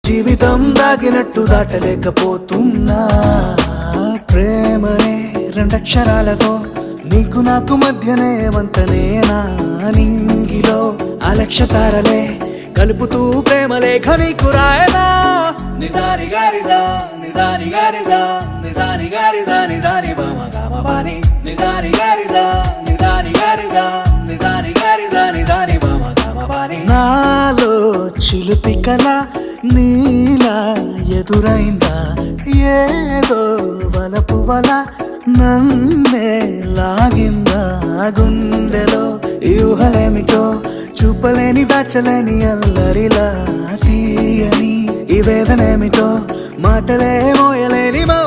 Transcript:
జీవితం దాగినట్టు దాటలేకపోతున్నా. ప్రేమనే రెండక్షరాలతో నీకు నాకు మధ్యనే వంతనేనా, నింగిలో అలక్షతారలే కలుపుతూ ప్రేమ లేఖ నీకు రాయదా. నిజాని గారిదా నిజాని గారిదా నిజాని గారిదా నిజాని బామ గామ బాని నిజాని గారిదా నిజాని గారిదా నిజాని గారిదా నిజాని బామ గామ బాని. నాలో చిలుపి కల నీలా ఎదురైందా, ఏదో వలపు వల నన్నే లాగిందా. గుండెలో యూహలేమిటో చూపలేని దాచలేని అల్లరిలా తీయని ఈ వేదనేమిటో మాటలే మోయలేని మౌ